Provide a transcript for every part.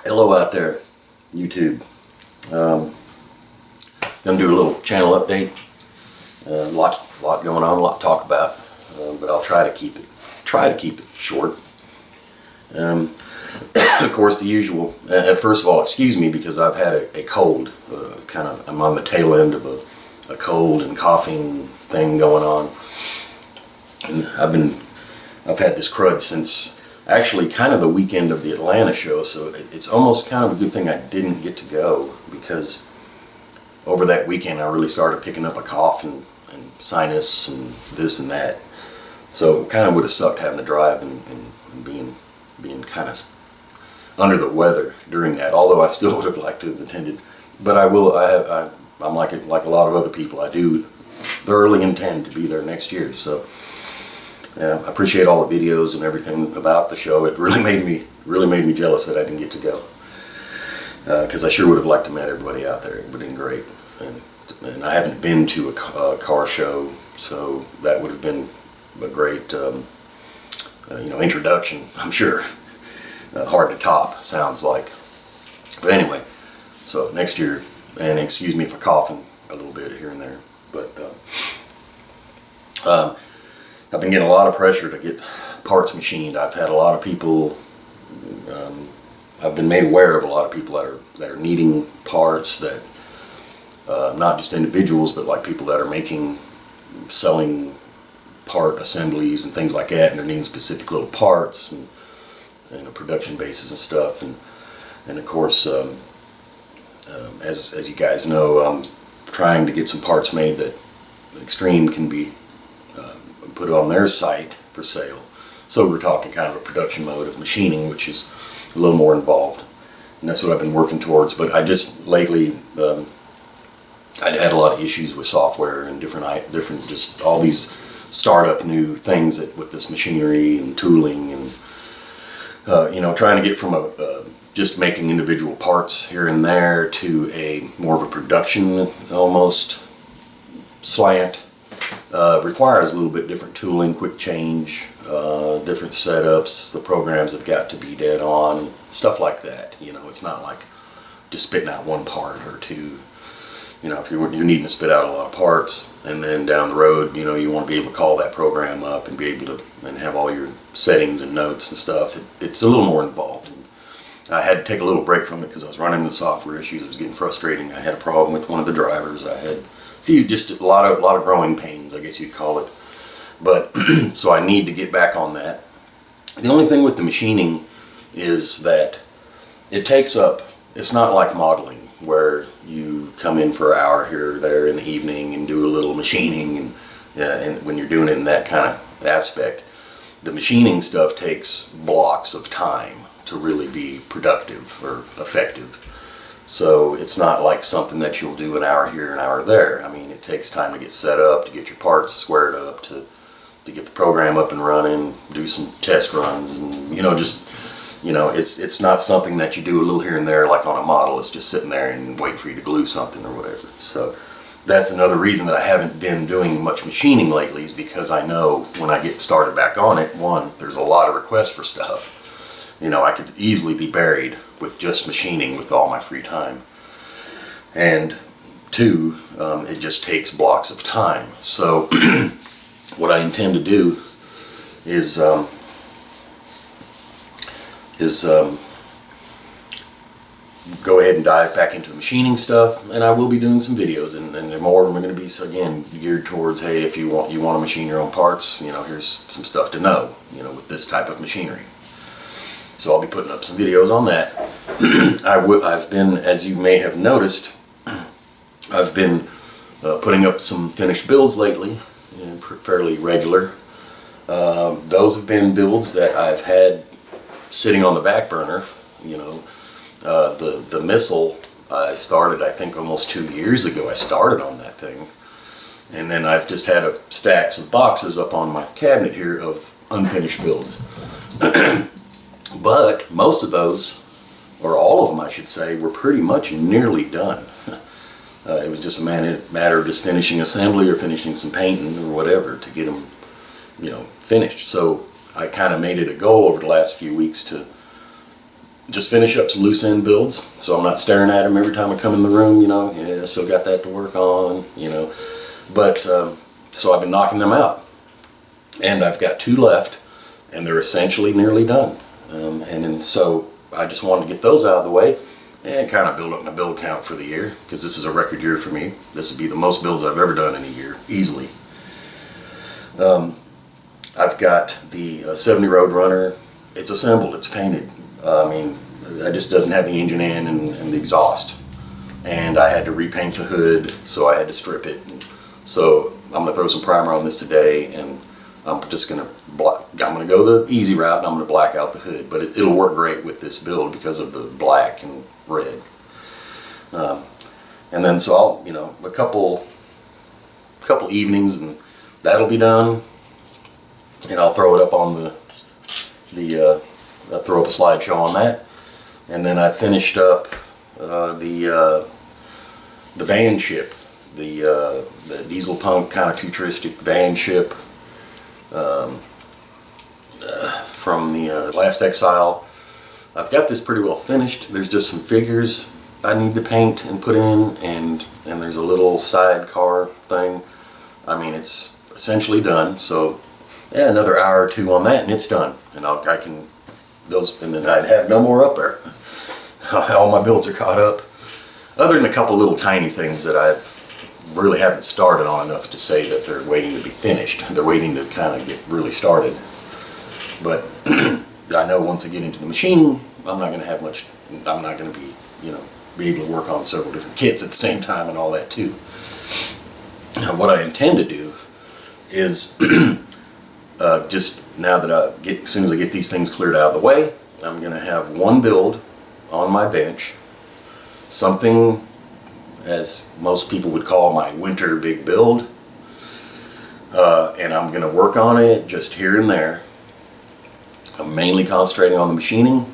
Hello out there, YouTube. Gonna do a little channel update. Lot going on, a lot to talk about, but I'll try to keep it short. Of course, the usual. First of all, excuse me because I've had a cold. I'm on the tail end of a cold and coughing thing going on, and I've had this crud since actually kind of the weekend of the Atlanta show, so it's almost kind of a good thing I didn't get to go, because over that weekend I really started picking up a cough and sinus and this and that. So it kind of would have sucked having to drive and being kind of under the weather during that, although I still would have liked to have attended. But I'm like a lot of other people, I do thoroughly intend to be there next year. So I appreciate all the videos and everything about the show. It really made me jealous that I didn't get to go, because I sure would have liked to meet everybody out there. It would have been great, and I haven't been to a car show, so that would have been a great introduction, I'm sure. Hard to top, sounds like. But anyway, so next year, and excuse me for coughing a little bit here and there, but I've been getting a lot of pressure to get parts machined. I've had a lot of people, I've been made aware of a lot of people that are needing parts, that not just individuals, but like people that are selling part assemblies and things like that, and they're needing specific little parts and a production basis and stuff. And of course, as you guys know, I'm trying to get some parts made that Extreme can be put on their site for sale. So we're talking kind of a production mode of machining, which is a little more involved, and that's what I've been working towards. But I just lately I'd had a lot of issues with software and different just all these startup new things with this machinery and tooling, and trying to get from just making individual parts here and there to a more of a production almost slant. Requires a little bit different tooling, quick change, different setups. The programs have got to be dead on, stuff like that. It's not like just spitting out one part or two. If you're needing to spit out a lot of parts, and then down the road, you want to be able to call that program up and be able to and have all your settings and notes and stuff. It's a little more involved. And I had to take a little break from it because I was running into software issues. It was getting frustrating. I had a problem with one of the drivers. I had just a lot of growing pains, I guess you'd call it. But so I need to get back on that. The only thing with the machining is that it takes up. It's not like modeling, where you come in for an hour here or there in the evening and do a little machining, and when you're doing it in that kind of aspect, the machining stuff takes blocks of time to really be productive or effective. So it's not like something that you'll do an hour here, an hour there. I mean, it takes time to get set up, to get your parts squared up, to get the program up and running, do some test runs, and it's not something that you do a little here and there like on a model. It's just sitting there and wait for you to glue something or whatever. So that's another reason that I haven't been doing much machining lately, is because I know when I get started back on it, one, there's a lot of requests for stuff. I could easily be buried with just machining with all my free time. And two, it just takes blocks of time. So what I intend to do is go ahead and dive back into machining stuff, and I will be doing some videos, and more of them are going to be, again, geared towards, hey, if you want to machine your own parts, here's some stuff to know, with this type of machinery. So I'll be putting up some videos on that. I've been, as you may have noticed, I've been putting up some finished builds lately, fairly regular. Those have been builds that I've had sitting on the back burner. The missile I started, I think, almost 2 years ago. I started on that thing, and then I've just had stacks of boxes up on my cabinet here of unfinished builds. But most of those, or all of them I should say, were pretty much nearly done. It was just a matter of just finishing assembly or finishing some painting or whatever to get them, finished. So I kind of made it a goal over the last few weeks to just finish up some loose end builds, so I'm not staring at them every time I come in the room, you know. Yeah, still got that to work on, you know. But so I've been knocking them out, and I've got 2 left, and they're essentially nearly done. And then so I just wanted to get those out of the way and kind of build up my build count for the year, because this is a record year for me. This would be the most builds I've ever done in a year, easily. I've got the 70 Roadrunner. It's assembled, it's painted. I mean, it just doesn't have the engine in and the exhaust. And I had to repaint the hood, so I had to strip it. So I'm going to throw some primer on this today, and I'm just going to go the easy route, and I'm going to black out the hood. But it'll work great with this build because of the black and red. And then so I'll, you know, a couple evenings, and that'll be done. And I'll throw it up on I'll throw up a slideshow on that. And then I finished up the van ship, the diesel punk kind of futuristic van ship from the Last Exile. I've got this pretty well finished. There's just some figures I need to paint and put in, and there's a little sidecar thing. I mean, it's essentially done. So yeah, another hour or 2 on that, and it's done. And and then I'd have no more up there. All my builds are caught up, other than a couple little tiny things that I really haven't started on enough to say that they're waiting to be finished. They're waiting to kind of get really started. But I know once I get into the machining, I'm not going to have much. I'm not going to be, you know, be able to work on several different kits at the same time and all that too. Now, what I intend to do is just now that as soon as I get these things cleared out of the way, I'm going to have one build on my bench, something as most people would call my winter big build, and I'm going to work on it just here and there. I'm mainly concentrating on the machining,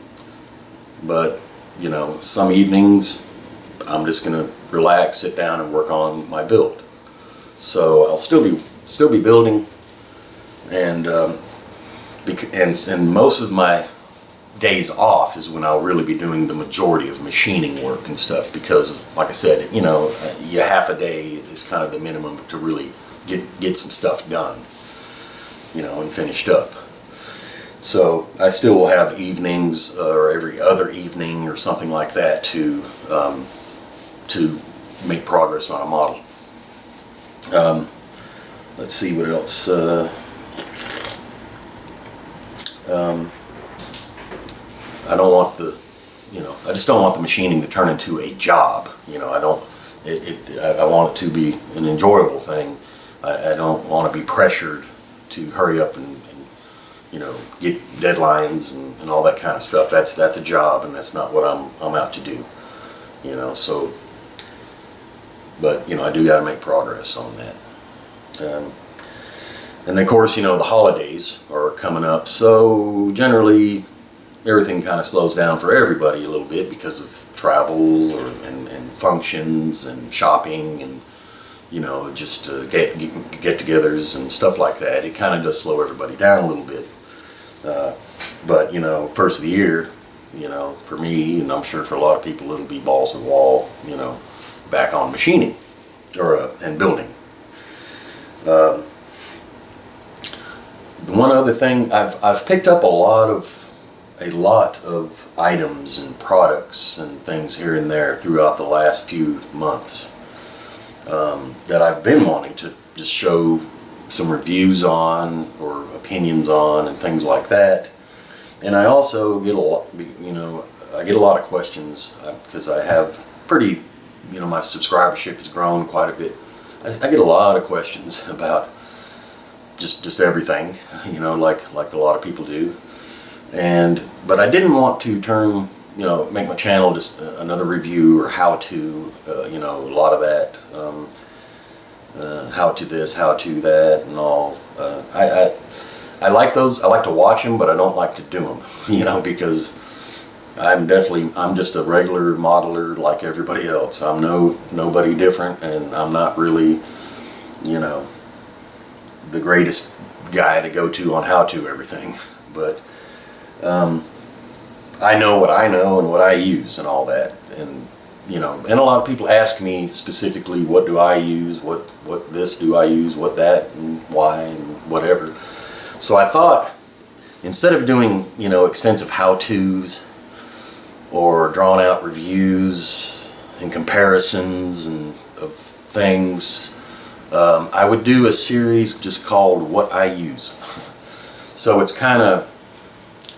but you know, some evenings I'm just going to relax, sit down, and work on my build. So I'll still be building, and most of my days off is when I'll really be doing the majority of machining work and stuff, because like I said, you know, half a day is kind of the minimum to really get some stuff done, you know, and finished up. So I still will have evenings or every other evening or something like that to make progress on a model. Let's see what else. I don't want I just don't want the machining to turn into a job. You know, I want it to be an enjoyable thing. I don't want to be pressured to hurry up and you know, get deadlines and all that kind of stuff. That's a job, and that's not what I'm out to do. You know, so, but you know, I do got to make progress on that. And of course, you know, the holidays are coming up, so generally everything kind of slows down for everybody a little bit because of travel and functions and shopping and, you know, just get-togethers and stuff like that. It kind of does slow everybody down a little bit. But, you know, first of the year, you know, for me, and I'm sure for a lot of people, it'll be balls to the wall, you know, back on machining and building. One other thing, I've picked up a lot of items and products and things here and there throughout the last few months that I've been wanting to just show some reviews on or opinions on and things like that. And I also get a lot, you know, I get a lot of questions because I have pretty, you know, my subscribership has grown quite a bit. I get a lot of questions about just everything, you know, like a lot of people do. But I didn't want to make my channel just another review or how to, you know, a lot of that, how to this, how to that, and all. I like those. I like to watch them, but I don't like to do them, you know, because I'm just a regular modeler like everybody else. I'm nobody different, and I'm not really, you know, the greatest guy to go to on how to everything. But I know what I know and what I use and all that. And you know, and a lot of people ask me specifically, what do I use, what this do I use, what that, and why, and whatever. So I thought, instead of doing, you know, extensive how-tos or drawn out reviews and comparisons and of things, I would do a series just called What I Use. So it's kind of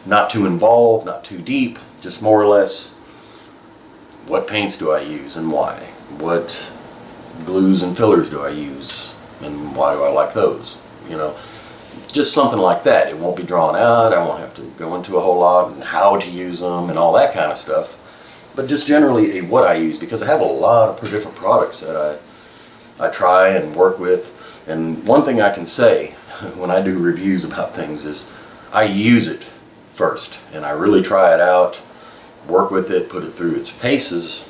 not too involved, not too deep, just more or less, what paints do I use and why? What glues and fillers do I use and why do I like those? You know, just something like that. It won't be drawn out, I won't have to go into a whole lot and how to use them and all that kind of stuff. But just generally what I use, because I have a lot of different products that I try and work with. And one thing I can say when I do reviews about things is I use it first and I really try it out, work with it, put it through its paces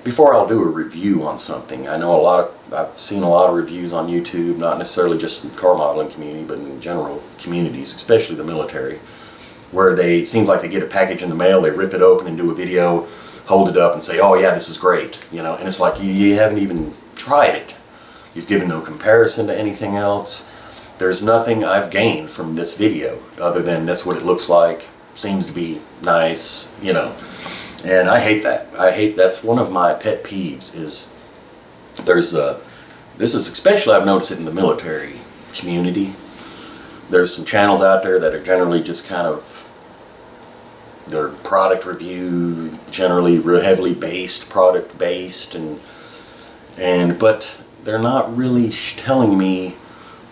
before I'll do a review on something. I know I've seen a lot of reviews on YouTube, not necessarily just in the car modeling community, but in general communities, especially the military, where it seems like they get a package in the mail, they rip it open and do a video, hold it up and say, oh yeah, this is great, you know, and it's like you haven't even tried it. You've given no comparison to anything else. There's nothing I've gained from this video other than that's what it looks like, seems to be nice, you know. And I hate that. That's one of my pet peeves is this is especially, I've noticed it in the military community. There's some channels out there that are generally just kind of, their product review, generally heavily based, product based, but they're not really telling me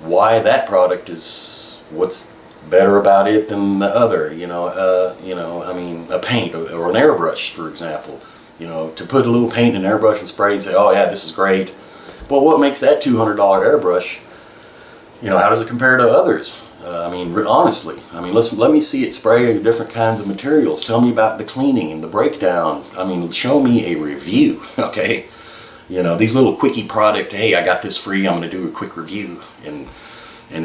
why that product is, what's better about it than the other, you know, I mean, a paint or an airbrush, for example, you know, to put a little paint in an airbrush and spray and say, oh yeah, this is great. Well, what makes that $200 airbrush, you know, how does it compare to others? I mean, honestly, I mean, let me see it spray different kinds of materials. Tell me about the cleaning and the breakdown. I mean, show me a review, okay? You know, these little quickie product, hey, I got this free, I'm going to do a quick review. And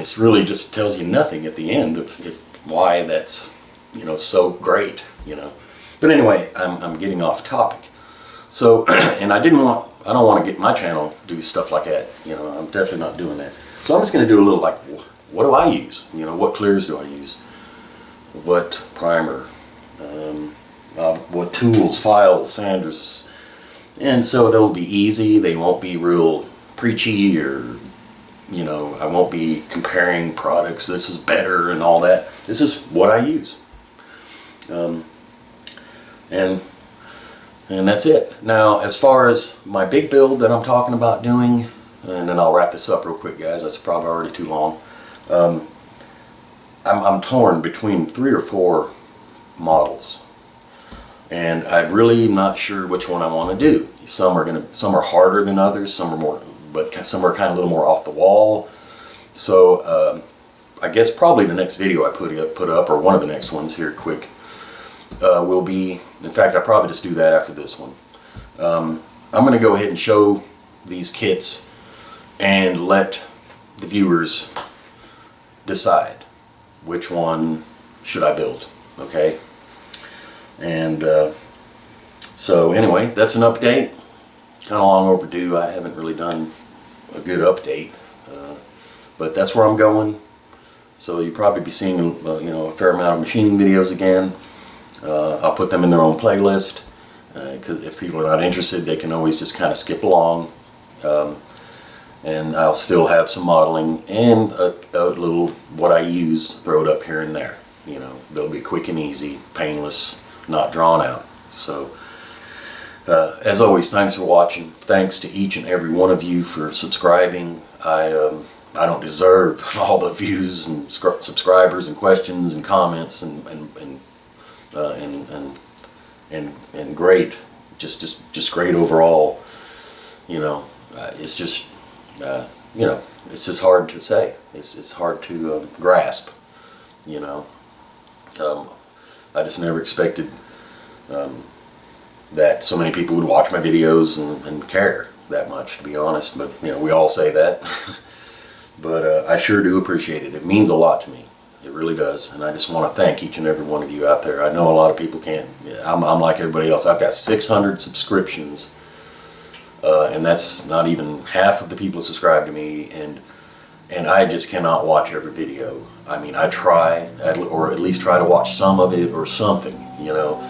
it's really just tells you nothing at the end of why that's, you know, so great, you know. But anyway, I'm getting off topic. So, and I don't want to get my channel do stuff like that, you know, I'm definitely not doing that. So I'm just going to do a little like, what do I use? You know, what clears do I use? What primer? What tools, files, sanders? And so they'll be easy, they won't be real preachy or, you know, I won't be comparing products, this is better and all that. This is what I use. And that's it. Now, as far as my big build that I'm talking about doing, and then I'll wrap this up real quick, guys, that's probably already too long. I'm torn between 3 or 4 models. And I'm really not sure which one I want to do. Some are harder than others, some are more, but some are kind of a little more off the wall. So I guess probably the next video I put up, or one of the next ones here quick, will be, in fact I'll probably just do that after this one. I'm going to go ahead and show these kits and let the viewers decide which one should I build, okay? And so anyway, that's an update. Kind of long overdue. I haven't really done a good update, but that's where I'm going. So you'll probably be seeing you know, a fair amount of machining videos again. I'll put them in their own playlist, because if people are not interested, they can always just kind of skip along. And I'll still have some modeling and a little what I use, throw it up here and there. You know, they'll be quick and easy, painless, not drawn out. So as always, thanks for watching. Thanks to each and every one of you for subscribing. I don't deserve all the views and subscribers and questions and comments and great, just great overall. You know, it's just you know, it's just hard to say. It's hard to grasp. You know, I just never expected that so many people would watch my videos and care that much, to be honest. But you know, we all say that. But I sure do appreciate it. It means a lot to me. It really does. And I just want to thank each and every one of you out there. I know a lot of people can't. I'm like everybody else. I've got 600 subscriptions, and that's not even half of the people who subscribe to me. And I just cannot watch every video. I mean, I try, or at least try to watch some of it or something, you know.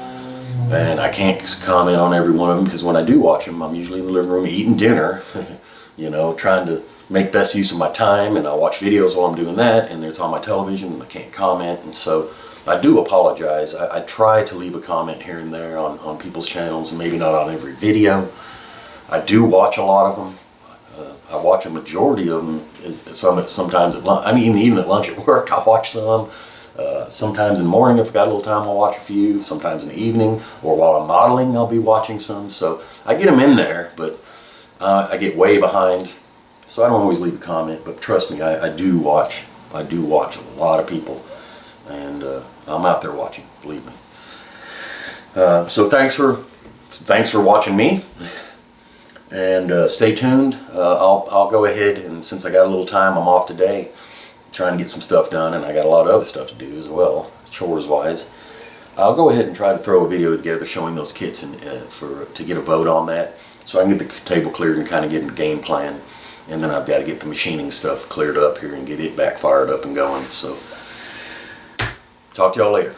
And I can't comment on every one of them, because when I do watch them, I'm usually in the living room eating dinner, you know, trying to make best use of my time, and I watch videos while I'm doing that, and it's on my television, and I can't comment. And so I do apologize. I try to leave a comment here and there on people's channels, and maybe not on every video. I do watch a lot of them. I watch a majority of them. Sometimes at lunch. I mean, even at lunch at work, I watch some. Sometimes in the morning, if I've got a little time, I'll watch a few. Sometimes in the evening, or while I'm modeling, I'll be watching some. So I get them in there, but I get way behind, so I don't always leave a comment. But trust me, I do watch. I do watch a lot of people, and I'm out there watching. Believe me. So thanks for watching me. And stay tuned. I'll go ahead, and since I got a little time, I'm off today, trying to get some stuff done, and I got a lot of other stuff to do as well, chores wise. I'll go ahead and try to throw a video together showing those kits, and to get a vote on that, so I can get the table cleared and kind of get a game plan. And then I've got to get the machining stuff cleared up here and get it back fired up and going. So talk to y'all later.